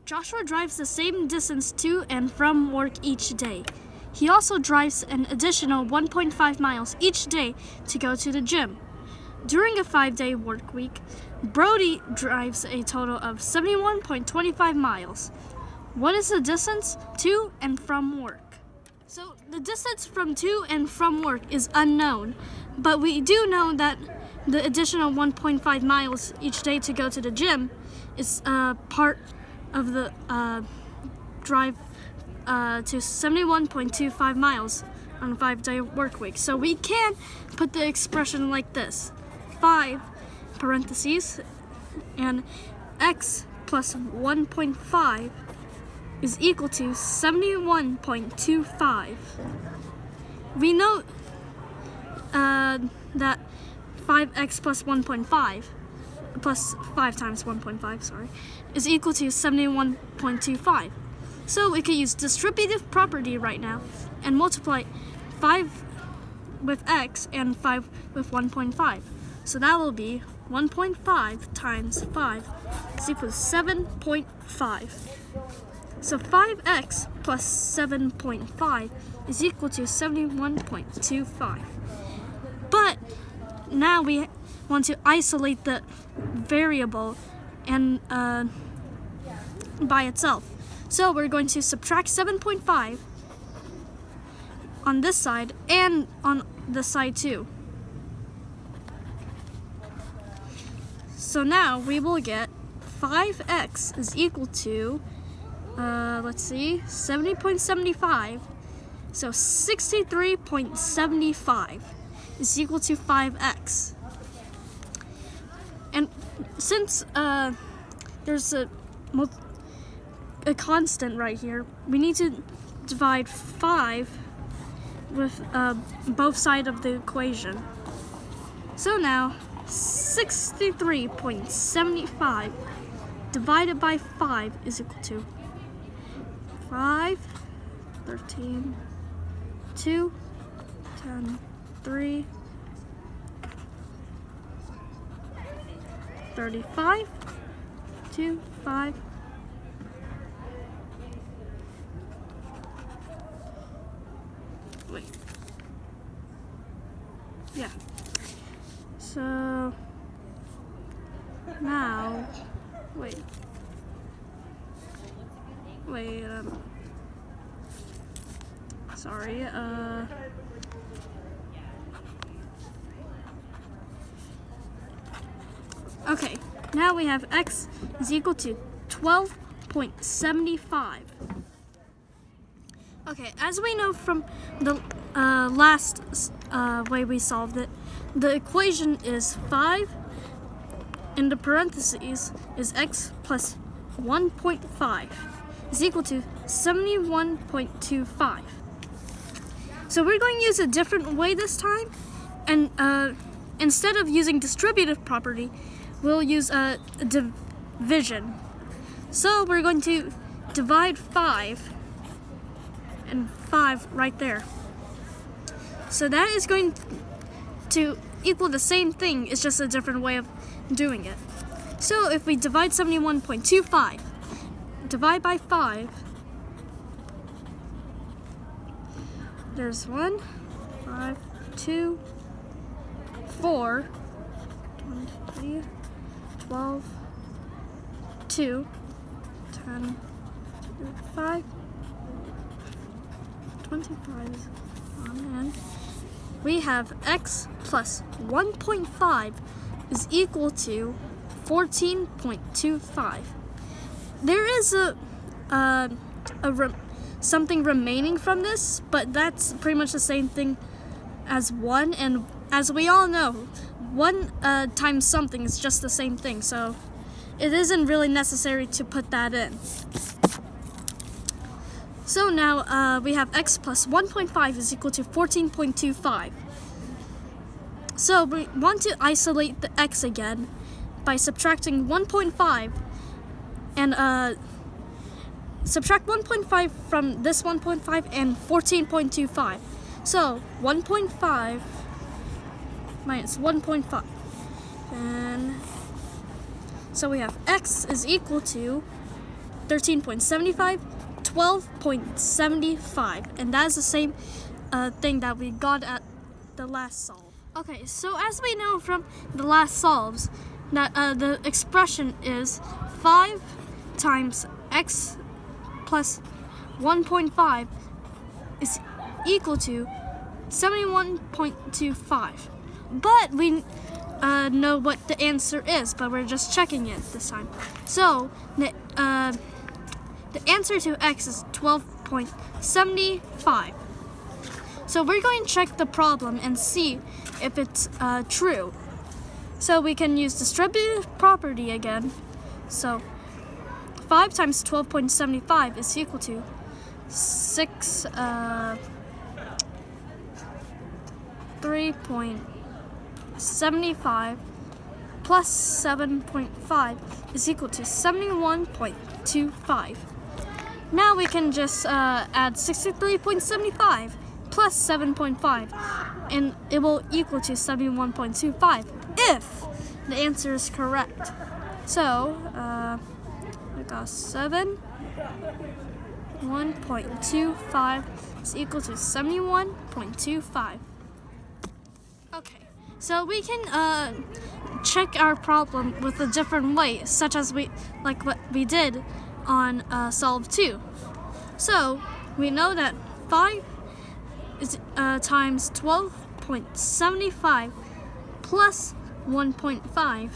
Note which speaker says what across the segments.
Speaker 1: Joshua drives the same distance to and from work each day. He also drives an additional 1.5 miles each day to go to the gym. During a 5-day work week, Brody drives a total of 71.25 miles. What is the distance to and from work? So the distance from to and from work is unknown, but we do know that the additional 1.5 miles each day to go to the gym is part of the drive to 71.25 miles on a 5-day work week. So we can put the expression like this: 5 parentheses and x plus 1.5 is equal to 71.25. We know that 5x plus 1.5 plus 5 times 1.5, is equal to 71.25. So we could use distributive property right now and multiply 5 with x and 5 with 1.5. So that will be 1.5 times 5 is equal to 7.5. So 5x plus 7.5 is equal to 71.25. But now we want to isolate the variable and by itself. So we're going to subtract 7.5 on this side and on this side too. So now we will get 5x is equal to, 70.75. So 63.75 is equal to 5x. And since there's a constant right here, we need to divide 5 with both sides of the equation. So now 63.75 divided by 5 is equal to 5, 13, 2, 10, 3, 35, 2, 5. Wait. Yeah. So now, wait, sorry, okay, now we have x is equal to 12.75. Okay, as we know from the last way we solved it, the equation is 5 in the parentheses is x plus 1.5 is equal to 71.25. So we're going to use a different way this time, and instead of using distributive property, we'll use a division. So we're going to divide 5 and 5 right there. So that is going to equal the same thing, it's just a different way of doing it. So if we divide 71.25, divide by 5, there's 1, 5, 2, 4, 23, 12, 2, 10, 5, 25 is on, and we have x plus 1.5 is equal to 14.25. There is something remaining from this, but that's pretty much the same thing as 1, and as we all know, 1 times something is just the same thing, so it isn't really necessary to put that in. So now we have x plus 1.5 is equal to 14.25. So we want to isolate the x again by subtracting 1.5 and subtract 1.5 from this 1.5 and 14.25. So 1.5 minus 1.5. And so we have x is equal to 13.75, 12.75, and that is the same thing that we got at the last solve. Okay, so as we know from the last solves, that the expression is 5 times x plus 1.5 is equal to 71.25. But we know what the answer is, but we're just checking it this time. So the answer to x is 12.75. So we're going to check the problem and see if it's true. So we can use distributive property again. So 5 times 12.75 is equal to 3.75 plus 7.5 is equal to 71.25. Now we can just add 63.75 plus 7.5, and it will equal to 71.25 if the answer is correct. So we got 71.25 is equal to 71.25. Okay, so we can check our problem with a different way, such as what we did on solve 2. So we know that 5 is times 12.75 plus 1.5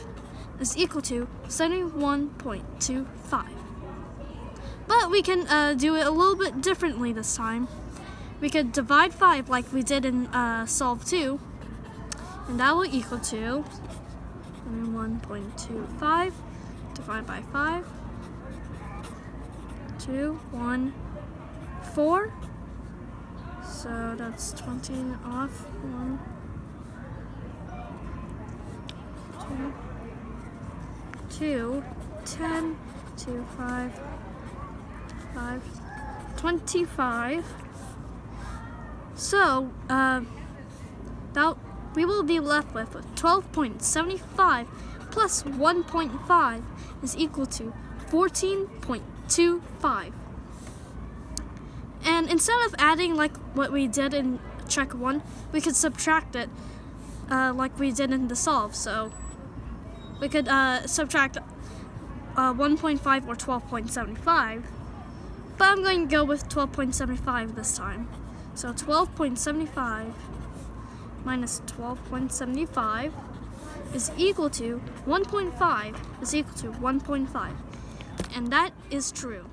Speaker 1: is equal to 71.25. But we can do it a little bit differently this time. We could divide 5 like we did in solve 2, and that will equal to 71.25 divided by 5, 2, 1, 4. So that's 20 off 1, 2, 10, 2, 5, 5, 25. So that we will be left with 12.75 plus 1.5 is equal to 14.25. And instead of adding like what we did in check 1, we could subtract it like we did in the solve. So we could subtract 1.5 or 12.75, but I'm going to go with 12.75 this time. So 12.75 minus 12.75 is equal to 1.5 is equal to 1.5, and that is true.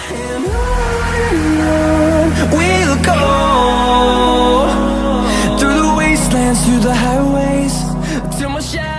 Speaker 2: And on we'll go, through the wastelands, through the highways, till my shadow